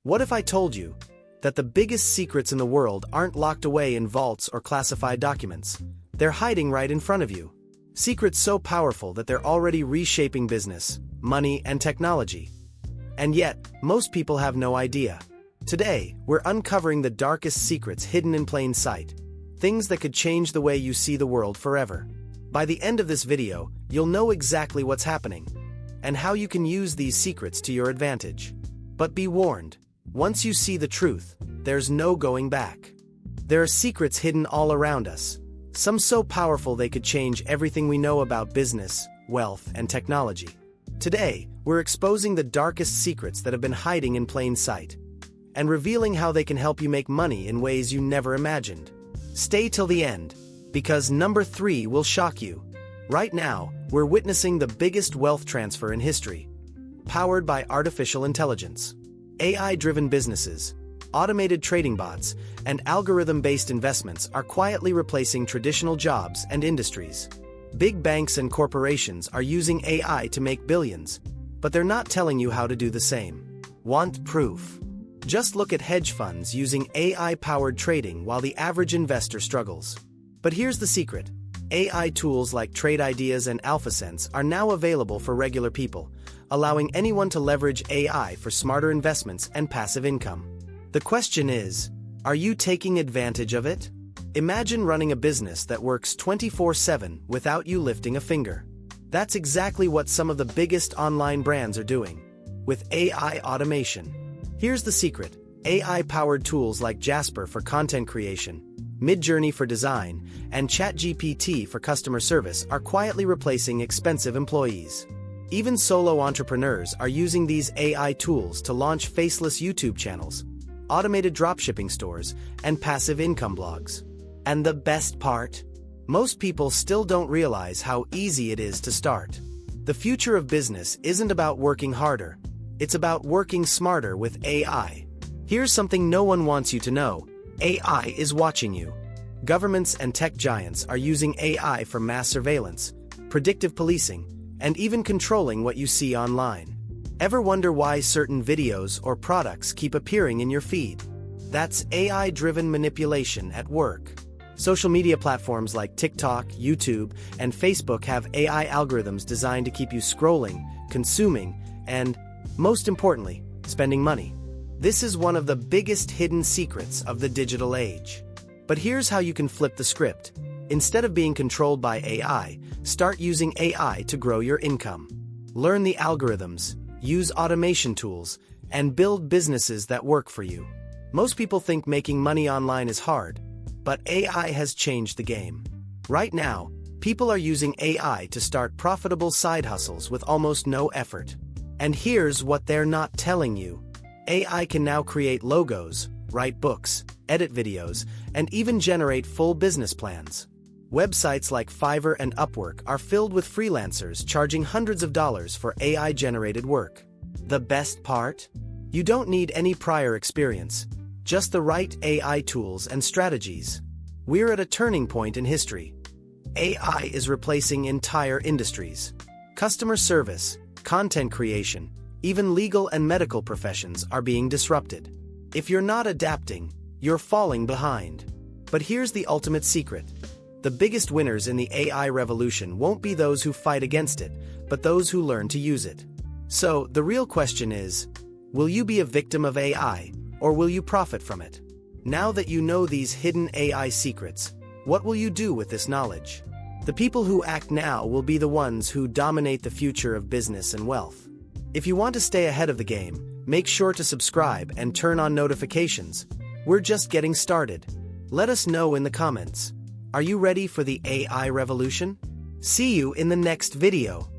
What if I told you that the biggest secrets in the world aren't locked away in vaults or classified documents? They're hiding right in front of you. Secrets so powerful that they're already reshaping business, money, and technology. And yet, most people have no idea. Today, we're uncovering the darkest secrets hidden in plain sight. Things that could change the way you see the world forever. By the end of this video, you'll know exactly what's happening and how you can use these secrets to your advantage. But be warned, once you see the truth, there's no going back. There are secrets hidden all around us, some so powerful they could change everything we know about business, wealth, and technology. Today, we're exposing the darkest secrets that have been hiding in plain sight and revealing how they can help you make money in ways you never imagined. Stay till the end, because number 3 will shock you. Right now, we're witnessing the biggest wealth transfer in history, powered by artificial intelligence. AI-driven businesses, automated trading bots, and algorithm-based investments are quietly replacing traditional jobs and industries. Big banks and corporations are using AI to make billions, but they're not telling you how to do the same. Want proof? Just look at hedge funds using AI-powered trading while the average investor struggles. But here's the secret. AI tools like Trade Ideas and AlphaSense are now available for regular people, allowing anyone to leverage AI for smarter investments and passive income. The question is, are you taking advantage of it? Imagine running a business that works 24/7 without you lifting a finger. That's exactly what some of the biggest online brands are doing with AI automation. Here's the secret. AI-powered tools like Jasper for content creation, Midjourney for design, and ChatGPT for customer service are quietly replacing expensive employees. Even solo entrepreneurs are using these AI tools to launch faceless YouTube channels, automated dropshipping stores, and passive income blogs. And the best part? Most people still don't realize how easy it is to start. The future of business isn't about working harder, it's about working smarter with AI. Here's something no one wants you to know. AI is watching you. Governments and tech giants are using AI for mass surveillance, predictive policing, and even controlling what you see online. Ever wonder why certain videos or products keep appearing in your feed? That's AI-driven manipulation at work. Social media platforms like TikTok, YouTube, and Facebook have AI algorithms designed to keep you scrolling, consuming, and, most importantly, spending money. This is one of the biggest hidden secrets of the digital age. But here's how you can flip the script. Instead of being controlled by AI, start using AI to grow your income. Learn the algorithms, use automation tools, and build businesses that work for you. Most people think making money online is hard, but AI has changed the game. Right now, people are using AI to start profitable side hustles with almost no effort. And here's what they're not telling you. AI can now create logos, write books, edit videos, and even generate full business plans. Websites like Fiverr and Upwork are filled with freelancers charging hundreds of dollars for AI-generated work. The best part? You don't need any prior experience, just the right AI tools and strategies. We're at a turning point in history. AI is replacing entire industries. Customer service, content creation, even legal and medical professions are being disrupted. If you're not adapting, you're falling behind. But here's the ultimate secret. The biggest winners in the AI revolution won't be those who fight against it, but those who learn to use it. So, the real question is, will you be a victim of AI, or will you profit from it? Now that you know these hidden AI secrets, what will you do with this knowledge? The people who act now will be the ones who dominate the future of business and wealth. If you want to stay ahead of the game, make sure to subscribe and turn on notifications. We're just getting started. Let us know in the comments. Are you ready for the AI revolution? See you in the next video.